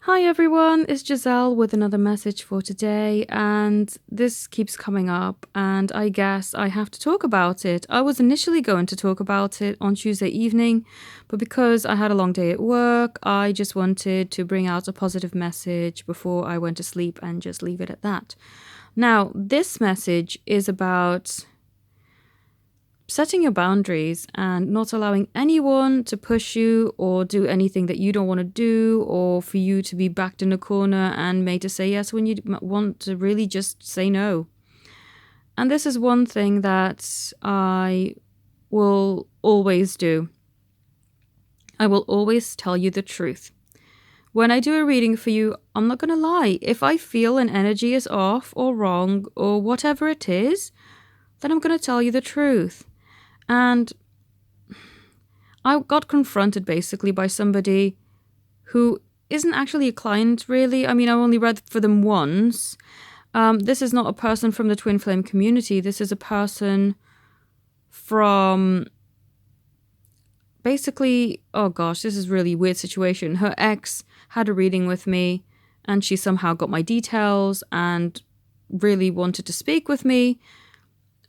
Hi everyone, it's Giselle with another message for today, and this keeps coming up, and I guess I have to talk about it. I was initially going to talk about it on Tuesday evening, but because I had a long day at work, I just wanted to bring out a positive message before I went to sleep and just leave it at that. Now, this message is about setting your boundaries and not allowing anyone to push you or do anything that you don't want to do, or for you to be backed in a corner and made to say yes when you want to really just say no. And this is one thing that I will always do. I will always tell you the truth. When I do a reading for you, I'm not going to lie. If I feel an energy is off or wrong or whatever it is, then I'm going to tell you the truth. And I got confronted basically by somebody who isn't actually a client, really. I mean, I only read for them once. This is not a person from the Twin Flame community. This is a person from basically, oh gosh, this is a really weird situation. Her ex had a reading with me, and she somehow got my details and really wanted to speak with me.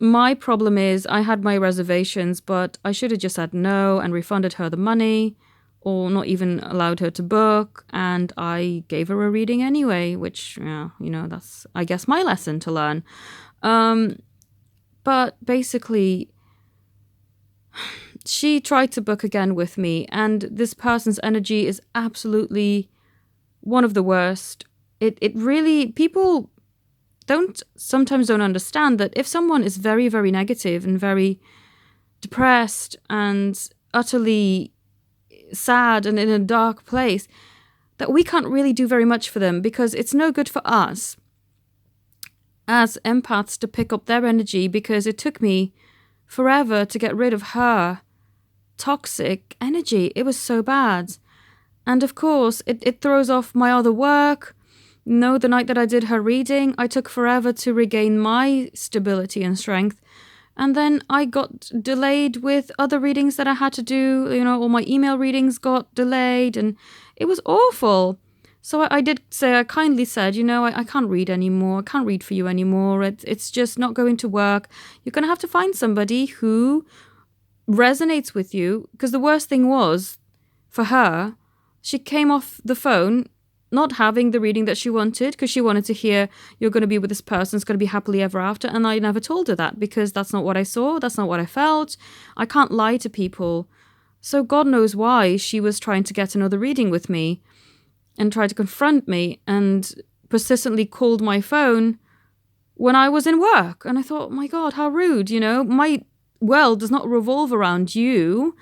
My problem is I had my reservations, but I should have just said no and refunded her the money, or not even allowed her to book, and I gave her a reading anyway, which, that's, I guess, my lesson to learn. But basically, she tried to book again with me, and this person's energy is absolutely one of the worst. It really, people sometimes don't understand that if someone is very, very negative and very depressed and utterly sad and in a dark place, that we can't really do very much for them, because it's no good for us as empaths to pick up their energy, because it took me forever to get rid of her toxic energy. It was so bad. And of course, it throws off my other work. The night that I did her reading, I took forever to regain my stability and strength. And then I got delayed with other readings that I had to do. All my email readings got delayed, and it was awful. So I did say, I kindly said, I can't read anymore. I can't read for you anymore. It's just not going to work. You're going to have to find somebody who resonates with you. Because the worst thing was, for her, she came off the phone not having the reading that she wanted, because she wanted to hear, you're going to be with this person, it's going to be happily ever after. And I never told her that, because that's not what I saw. That's not what I felt. I can't lie to people. So God knows why she was trying to get another reading with me and tried to confront me and persistently called my phone when I was in work. And I thought, my God, how rude, my world does not revolve around you.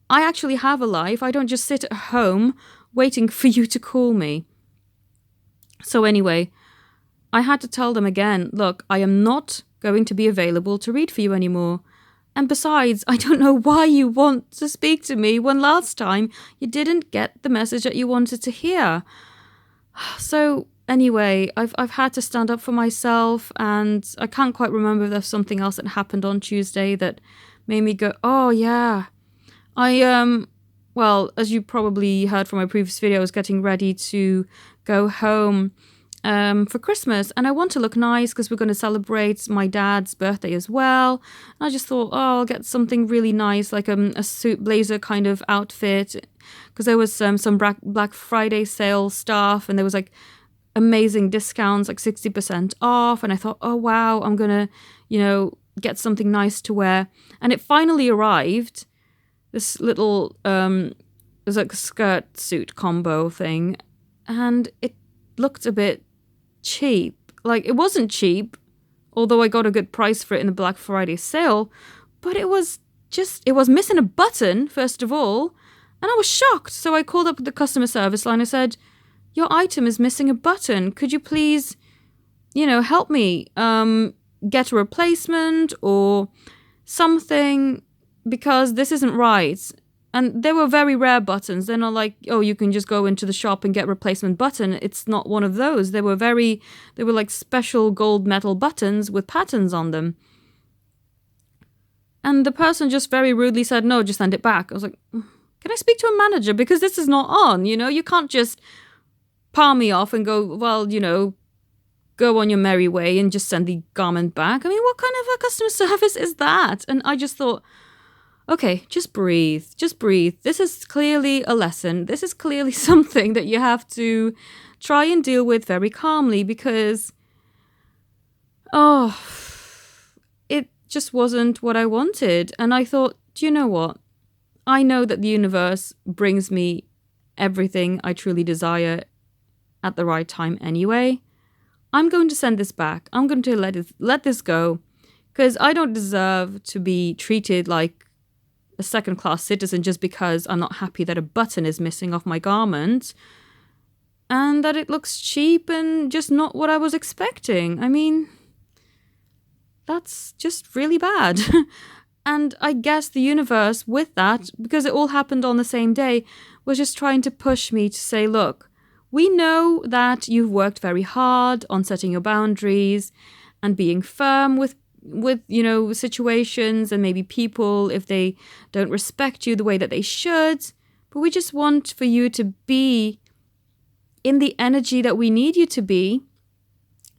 I actually have a life. I don't just sit at home waiting for you to call me. So anyway, I had to tell them again, look, I am not going to be available to read for you anymore. And besides, I don't know why you want to speak to me when last time you didn't get the message that you wanted to hear. So anyway, I've had to stand up for myself, and I can't quite remember if there's something else that happened on Tuesday that made me go, oh yeah. Well, as you probably heard from my previous video, I was getting ready to go home for Christmas, and I want to look nice because we're going to celebrate my dad's birthday as well. And I just thought, oh, I'll get something really nice, like a suit blazer kind of outfit, because there was some Black Friday sale stuff, and there was like amazing discounts, like 60% off. And I thought, oh wow, I'm gonna, get something nice to wear. And it finally arrived. This little, it was like a skirt suit combo thing, and it looked a bit cheap. Like, it wasn't cheap, although I got a good price for it in the Black Friday sale, but it was missing a button, first of all, and I was shocked. So I called up the customer service line. I said, your item is missing a button. Could you please, help me get a replacement or something? Because this isn't right. And they were very rare buttons. They're not like, oh, you can just go into the shop and get replacement button. It's not one of those. They were like special gold metal buttons with patterns on them. And the person just very rudely said, no, just send it back. I was like, can I speak to a manager? Because this is not on, you can't just palm me off and go, well, go on your merry way and just send the garment back. I mean, what kind of a customer service is that? And I just thought, okay, just breathe. Just breathe. This is clearly a lesson. This is clearly something that you have to try and deal with very calmly because, it just wasn't what I wanted. And I thought, do you know what? I know that the universe brings me everything I truly desire at the right time anyway. I'm going to send this back. I'm going to let this go because I don't deserve to be treated like a second-class citizen just because I'm not happy that a button is missing off my garment and that it looks cheap and just not what I was expecting. I mean, that's just really bad. And I guess the universe, with that, because it all happened on the same day, was just trying to push me to say, look, we know that you've worked very hard on setting your boundaries and being firm with situations and maybe people if they don't respect you the way that they should. But we just want for you to be in the energy that we need you to be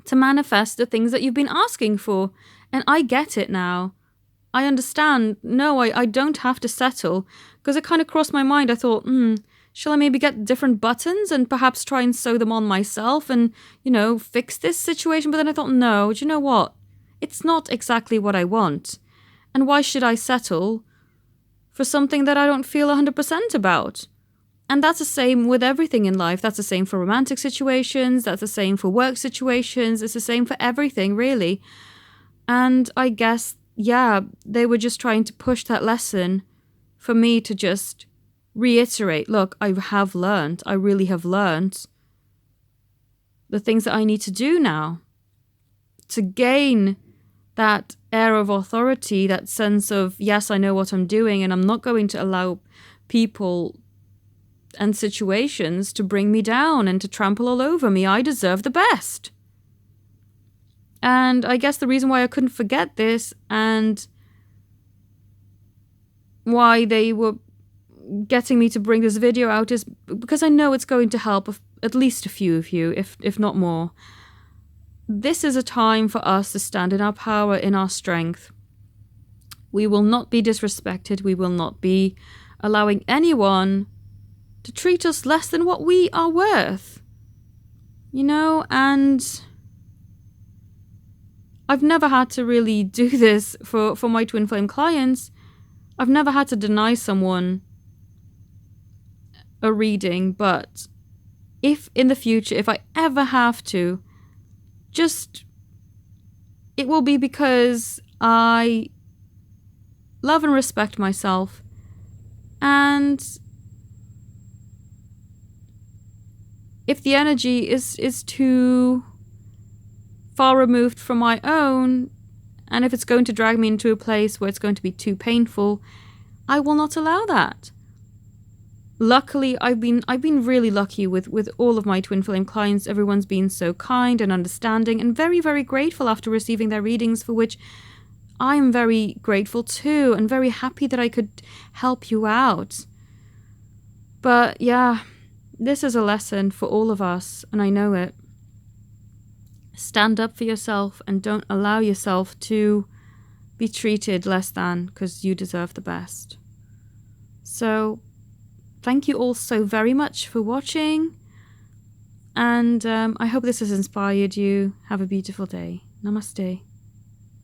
to manifest the things that you've been asking for. And I get it now. I understand. No, I don't have to settle. Because it kind of crossed my mind. I thought, shall I maybe get different buttons and perhaps try and sew them on myself and, fix this situation? But then I thought, no, do you know what? It's not exactly what I want. And why should I settle for something that I don't feel 100% about? And that's the same with everything in life. That's the same for romantic situations. That's the same for work situations. It's the same for everything, really. And I guess, they were just trying to push that lesson for me to just reiterate, look, I really have learned the things that I need to do now to gain that air of authority, that sense of, yes, I know what I'm doing and I'm not going to allow people and situations to bring me down and to trample all over me. I deserve the best. And I guess the reason why I couldn't forget this and why they were getting me to bring this video out is because I know it's going to help at least a few of you, if not more. This is a time for us to stand in our power, in our strength. We will not be disrespected. We will not be allowing anyone to treat us less than what we are worth. And I've never had to really do this for my twin flame clients. I've never had to deny someone a reading, but if in the future, if I ever have to, it will be because I love and respect myself. And if the energy is too far removed from my own, and if it's going to drag me into a place where it's going to be too painful, I will not allow that. Luckily, I've been really lucky with all of my twin flame clients. Everyone's been so kind and understanding and very, very grateful after receiving their readings, for which I'm very grateful too, and very happy that I could help you out. But this is a lesson for all of us, and I know it. Stand up for yourself and don't allow yourself to be treated less than, because you deserve the best. So, thank you all so very much for watching, and I hope this has inspired you. Have a beautiful day. Namaste.